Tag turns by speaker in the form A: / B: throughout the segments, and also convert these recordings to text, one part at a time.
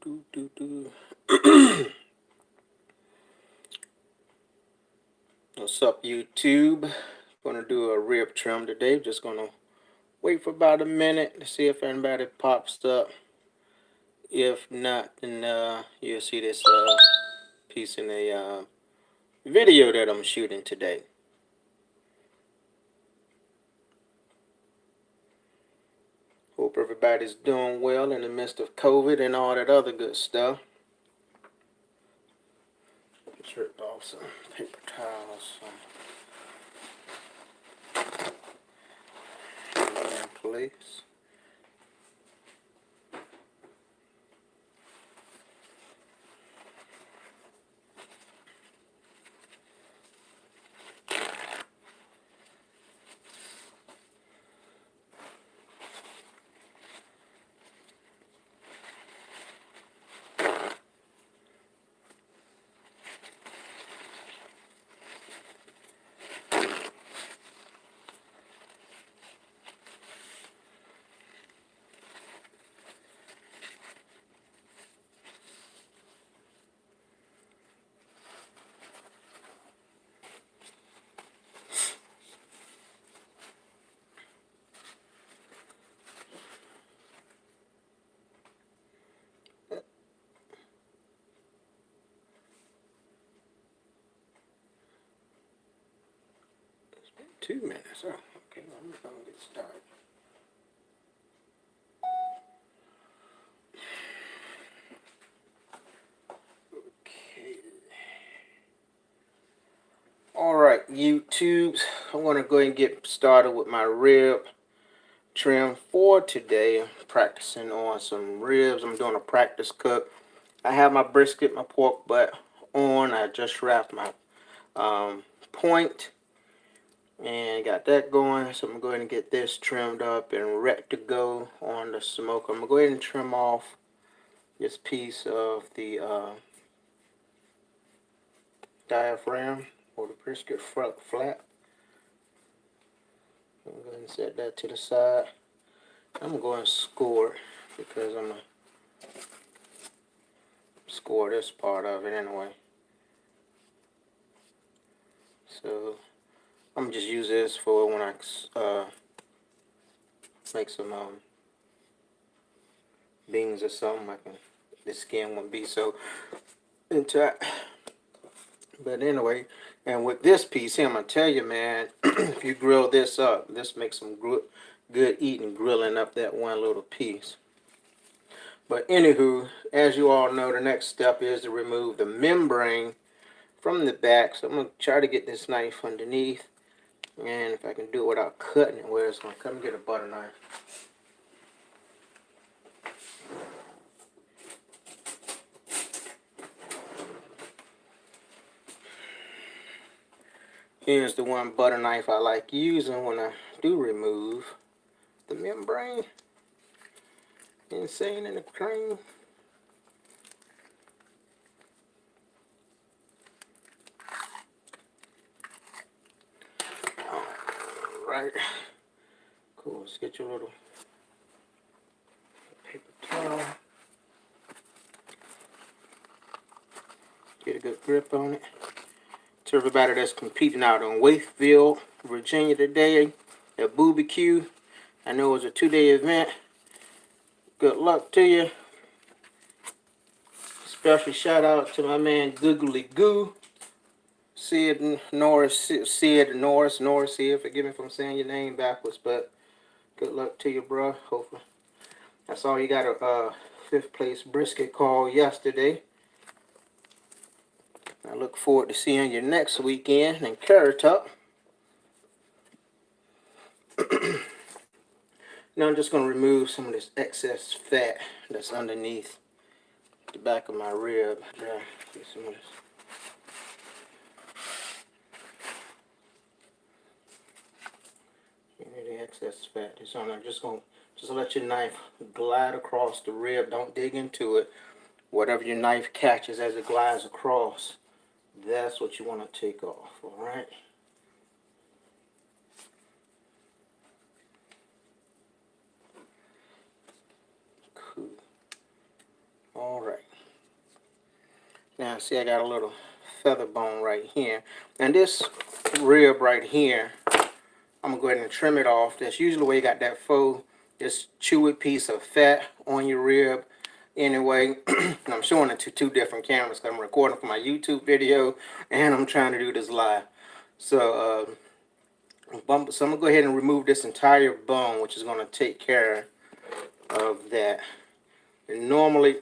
A: What's up, YouTube? Gonna do a rib trim today. Just gonna wait for about a minute to see if anybody pops up. If not, then you'll see this piece in a video that I'm shooting today. Hope everybody's doing well in the midst of COVID and all that other good stuff. Stripped off some paper towels. In place. It's been 2 minutes. Oh, okay, I'm gonna get started. Okay. Alright, YouTube, I'm going to go ahead and get started with my rib trim for today. I'm practicing on some ribs. I'm doing a practice cook. I have my brisket, my pork butt on. I just wrapped my point and got that going. So I'm going to go ahead and get this trimmed up and ready to go on the smoker. I'm going to go ahead and trim off this piece of the diaphragm or the brisket flap. I'm going to go ahead and set that to the side. I'm going to score it because I'm going to score this part of it anyway. So I'm just use this for when I make some beans or something. The skin won't be so intact. But anyway, and with this piece here, I'm gonna tell you, man, if you grill this up, this makes some good eating, grilling up that one little piece. But anywho, as you all know, the next step is to remove the membrane from the back. So I'm gonna try to get this knife underneath, and if I can do it without cutting it, where it's gonna come get a butter knife. Here's the one butter knife I like using when I do remove the membrane. Insane in the cream. Alright. Cool. Let's get your little paper towel. Get a good grip on it. To everybody that's competing out in Wakefield, Virginia today at Booby Q. I know it was a 2-day event. Good luck to you. Special shout out to my man Googly Goo. Sid Norris, here. Forgive me if I'm saying your name backwards, but good luck to you, bro. Hopefully. I saw you got a 5th place brisket call yesterday. I look forward to seeing you next weekend in Carrot Up. Now I'm just going to remove some of this excess fat that's underneath the back of my rib. Get some of this. The excess fat is on. I'm just going to let your knife glide across the rib. Don't dig into it. Whatever your knife catches as it glides across, that's what you want to take off, alright? Cool. All right. Now see, I got a little feather bone right here. And this rib right here, I'm going to go ahead and trim it off. That's usually where you got that faux, this chewy piece of fat on your rib. Anyway, I'm showing it to two different cameras because I'm recording for my YouTube video and I'm trying to do this live. So, so I'm going to go ahead and remove this entire bone, which is going to take care of that. And normally,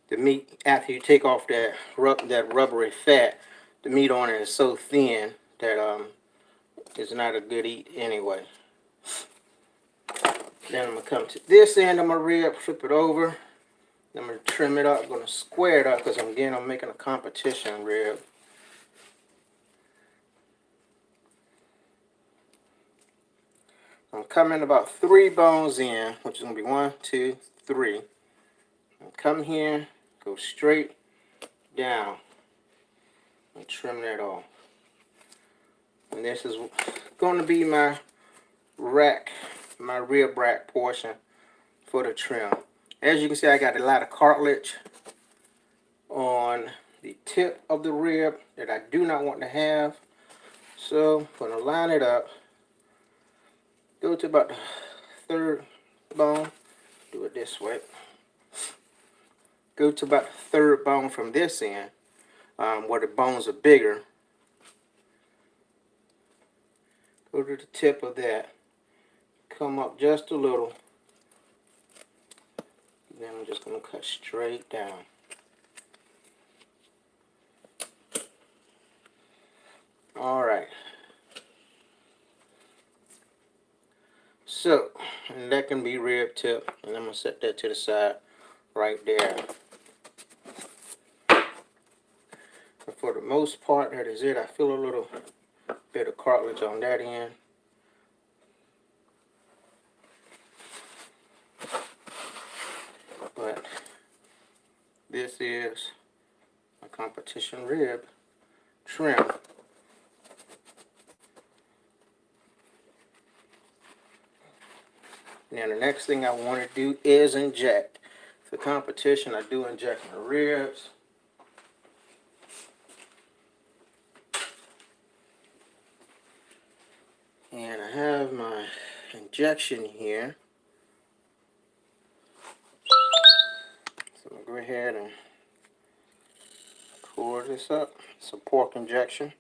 A: the meat, after you take off that rubbery fat, the meat on it is so thin that it's not a good eat anyway. Then I'm going to come to this end of my rib, flip it over. I'm going to trim it up. I'm going to square it up because I'm making a competition rib. I'm coming about 3 bones in, which is going to be 1, 2, 3. I'll come here, go straight down, and trim that off. And this is going to be my rack, my rib rack portion for the trim. As you can see, I got a lot of cartilage on the tip of the rib that I do not want to have. So I'm going to line it up, go to about the 3rd bone, do it this way. Go to about the 3rd bone from this end, where the bones are bigger. Go to the tip of that, come up just a little, then I'm just going to cut straight down. Alright, so and that can be rib tip, and I'm going to set that to the side right there. And for the most part, that is it. I feel a little bit of cartilage on that end. But this is a competition rib trim. Now the next thing I want to do is inject. For competition, I do inject my ribs. And I have my injection here. So I'm going to go ahead and pour this up. It's a pork injection.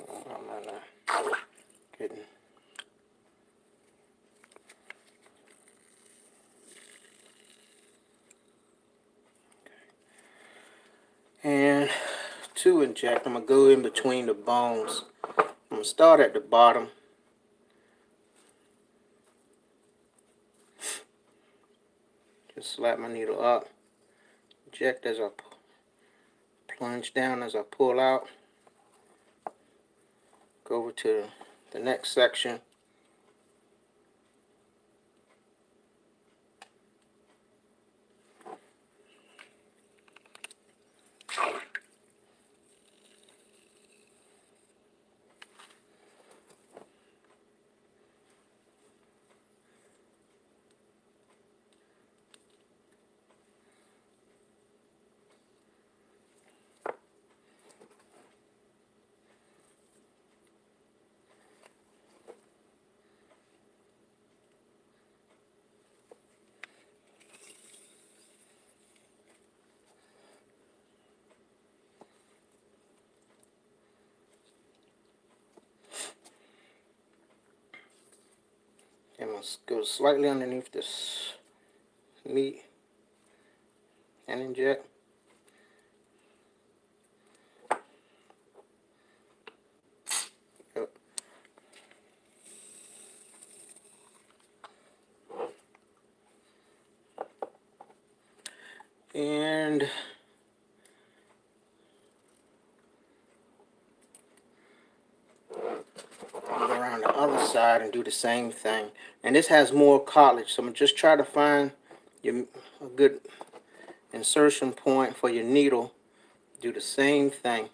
A: I'm not getting. And to inject, I'm going to go in between the bones. I'm going to start at the bottom. Just slap my needle up. Inject as I plunge down as I pull out. Go over to the next section. And I'll go slightly underneath this meat and inject. Yep. And I'll go around the other side and do the same thing. And this has more cartilage, so I'm just trying to find a good insertion point for your needle, do the same thing.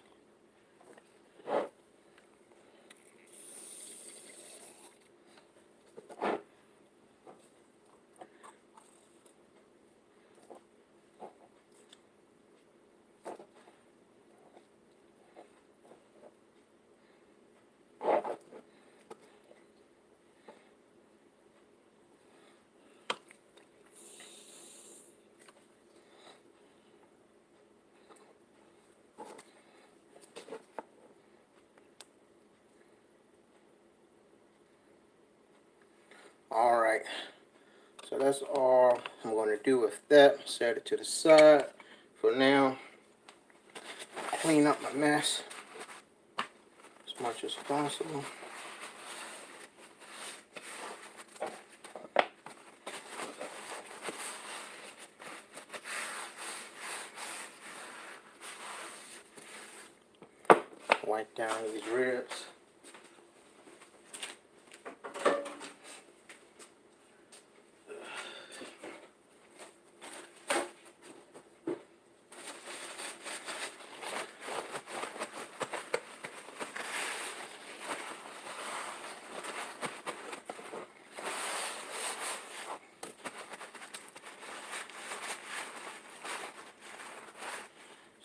A: Alright, so that's all I'm going to do with that. Set it to the side for now. Clean up my mess as much as possible. Wipe down these ribs.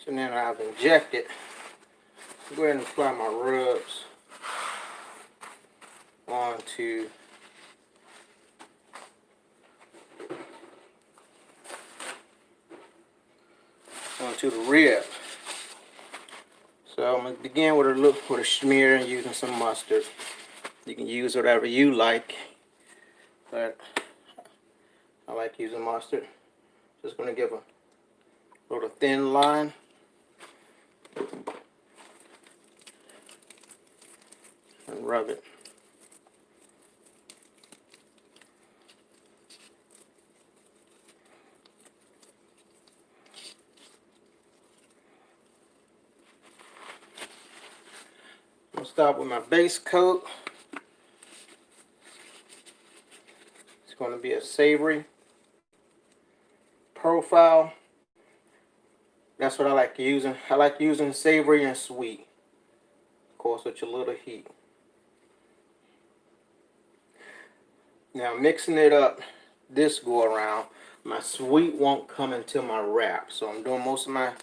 A: So now I've injected. Go ahead and apply my rubs onto the rib. So I'm gonna begin with a smear and using some mustard. You can use whatever you like, but I like using mustard. Just gonna give a little thin line. And rub it. I'm gonna start with my base coat. It's going to be a savory profile. That's what I like using. I like using savory and sweet. Of course, with your little heat. Now mixing it up this go around, my sweet won't come into my wrap. So I'm doing most of my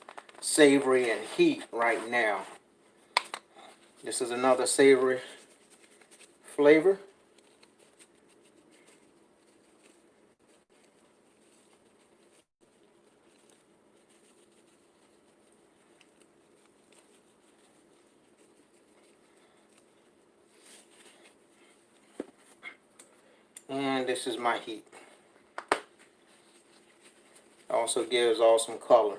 A: savory and heat right now. This is another savory flavor. And this is my heat. Also gives awesome color.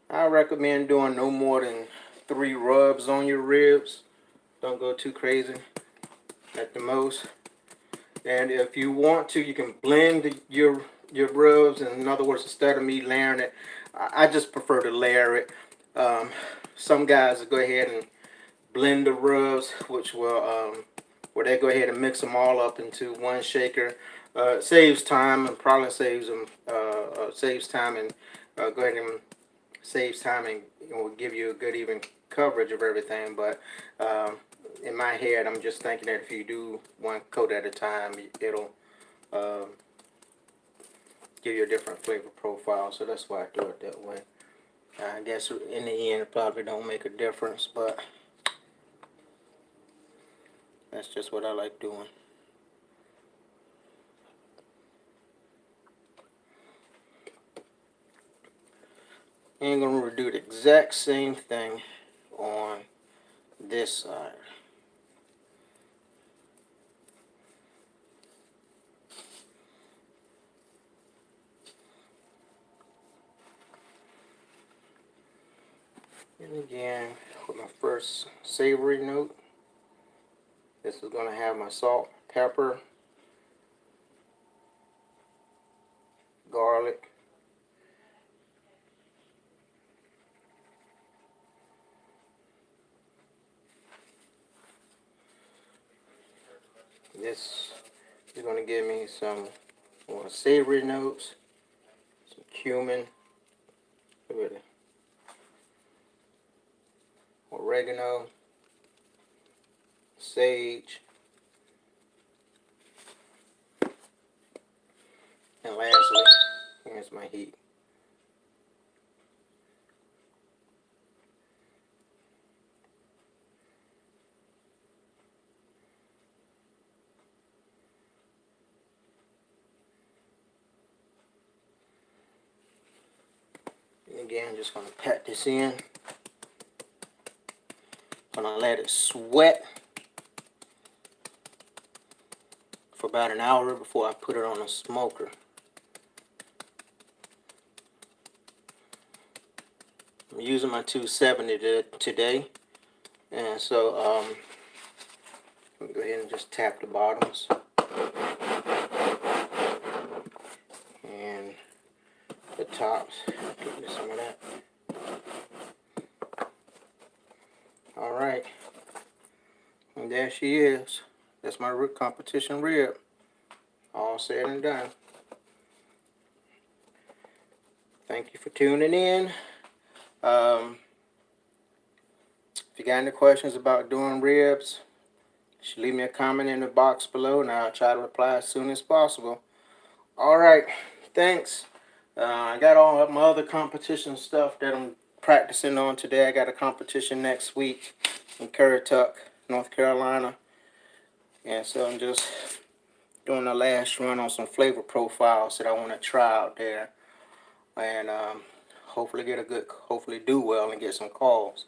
A: I recommend doing no more than 3 rubs on your ribs. Don't go too crazy at the most. And if you want to, you can blend your rubs. In other words, instead of me layering it, I just prefer to layer it. Some guys will go ahead and blend the rubs, which will where they go ahead and mix them all up into one shaker. It saves time and probably saves them saves time and go ahead and saves time and will give you a good even coverage of everything. But in my head, I'm just thinking that if you do one coat at a time, it'll give you a different flavor profile. So that's why I do it that way. I guess in the end, it probably don't make a difference, but that's just what I like doing. And I'm going to do the exact same thing on this side. And again, with my first savory note, this is going to have my salt, pepper, garlic, This is going to give me some more savory notes, some cumin, oregano, sage, and lastly, here's my heat. And again, just going to pat this in. Gonna let it sweat for about an hour before I put it on a smoker. I'm using my 270 today, and so let me go ahead and just tap the bottoms and the tops. Give me some of that. All right, and there she is. That's my competition rib. All said and done. Thank you for tuning in. If you got any questions about doing ribs, just leave me a comment in the box below, and I'll try to reply as soon as possible. All right, thanks. I got all of my other competition stuff that I'm practicing on today. I got a competition next week in Currituck, North Carolina. And so I'm just doing the last run on some flavor profiles that I want to try out there. And hopefully do well and get some calls.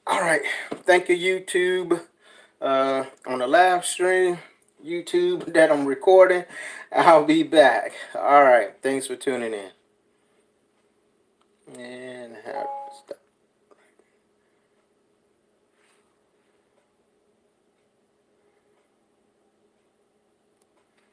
A: All right, thank you, YouTube. On the live stream, YouTube that I'm recording, I'll be back. All right, thanks for tuning in. And stop.